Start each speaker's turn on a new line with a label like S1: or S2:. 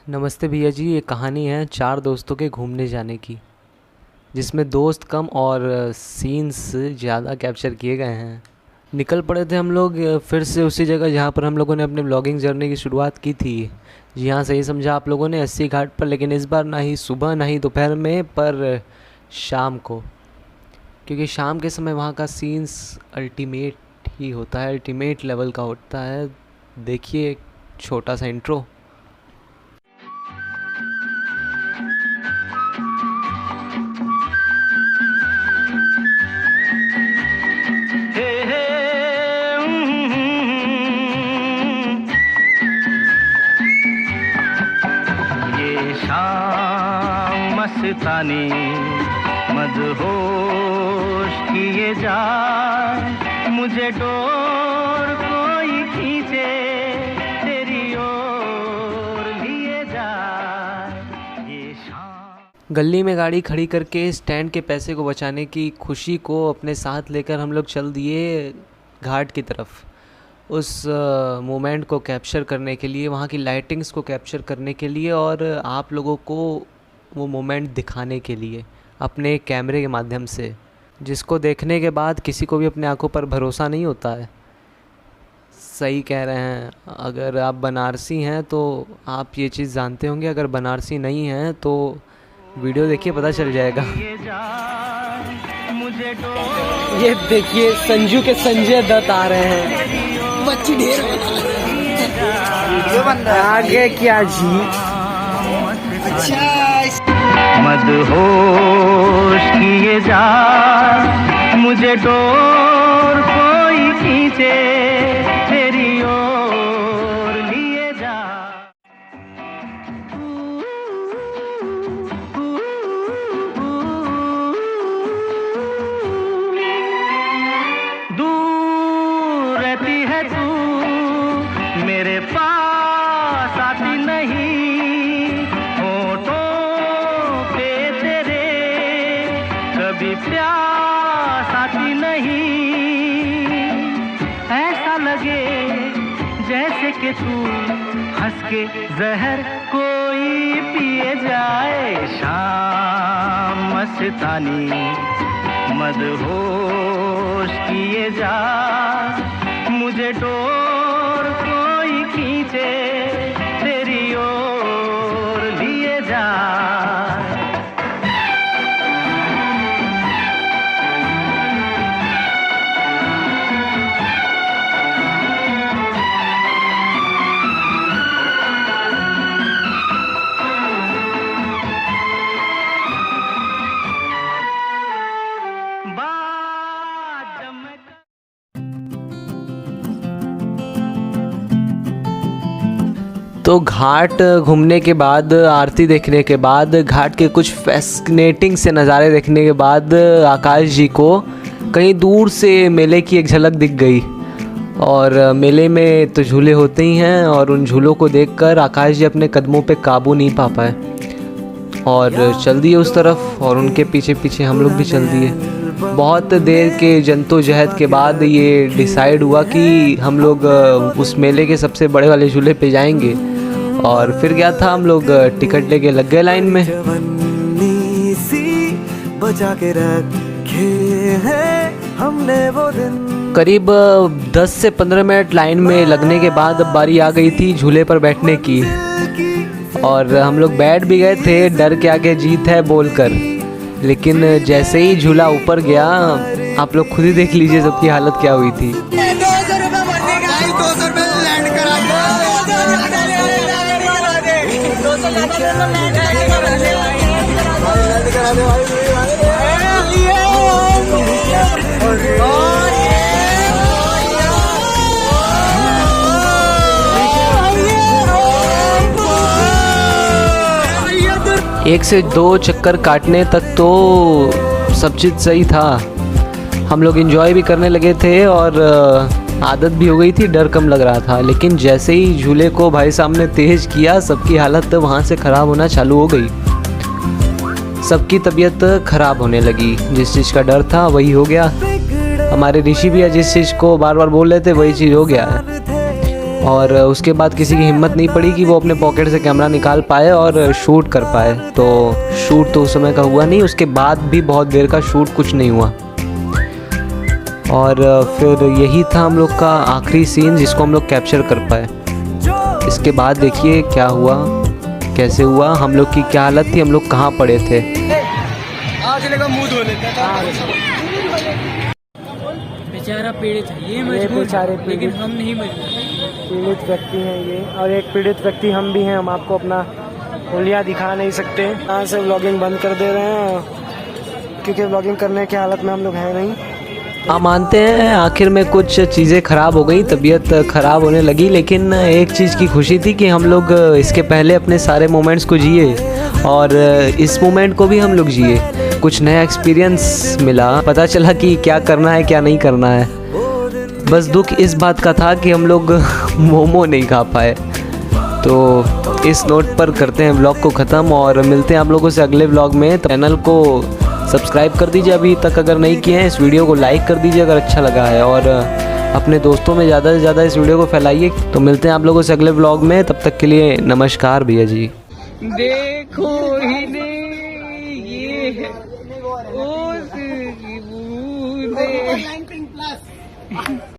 S1: नमस्ते भैया जी। ये कहानी है 4 दोस्तों के घूमने जाने की, जिसमें दोस्त कम और सीन्स ज़्यादा कैप्चर किए गए हैं। निकल पड़े थे हम लोग फिर से उसी जगह जहाँ पर हम लोगों ने अपने ब्लॉगिंग जर्नी की शुरुआत की थी। जी हाँ, सही समझा आप लोगों ने, अस्सी घाट पर। लेकिन इस बार ना ही सुबह ना ही दोपहर में, पर शाम को, क्योंकि शाम के समय वहाँ का सीन्स अल्टीमेट ही होता है, अल्टीमेट लेवल का होता है। देखिए एक छोटा सा इंट्रो।
S2: शाम मस्तानी मदहोश किए जाए, मुझे डोर कोई खींचे तेरी ओर लिए जाए। ये शाम
S1: गली में गाड़ी खड़ी करके स्टैंड के पैसे को बचाने की खुशी को अपने साथ लेकर हम लोग चल दिए घाट की तरफ। उस मोमेंट को कैप्चर करने के लिए, वहाँ की लाइटिंग्स को कैप्चर करने के लिए और आप लोगों को वो मोमेंट दिखाने के लिए अपने कैमरे के माध्यम से, जिसको देखने के बाद किसी को भी अपने आंखों पर भरोसा नहीं होता है। सही कह रहे हैं। अगर आप बनारसी हैं तो आप ये चीज़ जानते होंगे, अगर बनारसी नहीं हैं तो वीडियो देखिए, पता चल जाएगा। ये देखिए संजू के संजय दत्त आ रहे हैं।
S3: बच्ची ढेर
S1: आगे क्या जी।
S2: मदहोश किए जा, मुझे डोर कोई खींचे तेरी ओर लिए जा। दूर रहती है तू, मेरे पास आती नहीं, होठों पे तेरे कभी प्यास आती नहीं। ऐसा लगे जैसे कि तू हंस के जहर कोई पिए जाए। शाम मस्तानी मदहोश किए जा, मुझे डोर कोई खींचे तेरी ओर लिए जा।
S1: तो घाट घूमने के बाद, आरती देखने के बाद, घाट के कुछ फैसिनेटिंग से नज़ारे देखने के बाद आकाश जी को कहीं दूर से मेले की एक झलक दिख गई। और मेले में तो झूले होते ही हैं, और उन झूलों को देखकर आकाश जी अपने कदमों पे काबू नहीं पा पाए और चल दिए उस तरफ, और उनके पीछे पीछे हम लोग भी चल दिए। बहुत देर के जद्दोजहद के बाद ये डिसाइड हुआ कि हम लोग उस मेले के सबसे बड़े वाले झूले पे जाएंगे। और फिर क्या था, हम लोग टिकट लेके लग गए लाइन में।
S3: बचा के रखे हैं हमने वो दिन।
S1: करीब 10 से 15 मिनट लाइन में लगने के बाद अब बारी आ गई थी झूले पर बैठने की, और हम लोग बैठ भी गए थे, डर के आगे जीत है बोलकर। लेकिन जैसे ही झूला ऊपर गया, आप लोग खुद ही देख लीजिए सबकी हालत क्या हुई थी। एक से 2 चक्कर काटने तक तो सब चीज़ सही था। हम लोग एंजॉय भी करने लगे थे और आदत भी हो गई थी, डर कम लग रहा था। लेकिन जैसे ही झूले को भाई साहब ने तेज़ किया, सबकी हालत वहाँ से ख़राब होना चालू हो गई। सबकी तबीयत ख़राब होने लगी। जिस चीज़ का डर था वही हो गया। हमारे ऋषि भैया जिस चीज़ को बार बार बोल रहे थे वही चीज़ हो गया है। और उसके बाद किसी की हिम्मत नहीं पड़ी कि वो अपने पॉकेट से कैमरा निकाल पाए और शूट कर पाए। तो शूट तो उस समय का हुआ नहीं, उसके बाद भी बहुत देर का शूट कुछ नहीं हुआ। और फिर यही था हम लोग का आखिरी सीन जिसको हम लोग कैप्चर कर पाए। इसके बाद देखिए क्या हुआ, कैसे हुआ, हम लोग की क्या हालत थी, हम लोग कहाँ पड़े थे।
S4: बेचारा पीड़ित है, ये मजबूर है, लेकिन हम नहीं मजबूर।
S5: पीड़ित व्यक्ति हैं ये, और एक पीड़ित व्यक्ति हम भी हैं। हम आपको अपना उंगलियां दिखा नहीं सकते। यहाँ से व्लॉगिंग बंद कर दे रहे हैं क्योंकि व्लॉगिंग करने की हालत में हम लोग हैं नहीं।
S1: आप मानते हैं आखिर में कुछ चीज़ें ख़राब हो गई, तबीयत ख़राब होने लगी, लेकिन एक चीज़ की खुशी थी कि हम लोग इसके पहले अपने सारे मोमेंट्स को जिए और इस मोमेंट को भी हम लोग जिए। कुछ नया एक्सपीरियंस मिला, पता चला कि क्या करना है क्या नहीं करना है। बस दुख इस बात का था कि हम लोग मोमो नहीं खा पाए। तो इस नोट पर करते हैं व्लॉग को ख़त्म और मिलते हैं आप लोगों से अगले व्लॉग में। तो चैनल को सब्सक्राइब कर दीजिए अभी तक अगर नहीं किए हैं, इस वीडियो को लाइक कर दीजिए अगर अच्छा लगा है, और अपने दोस्तों में ज़्यादा से ज़्यादा इस वीडियो को फैलाइए। तो मिलते हैं आप लोगों से अगले व्लॉग में, तब तक के लिए नमस्कार भैया जी।
S4: देखो ही नहीं, ये है ओस की बूंदें।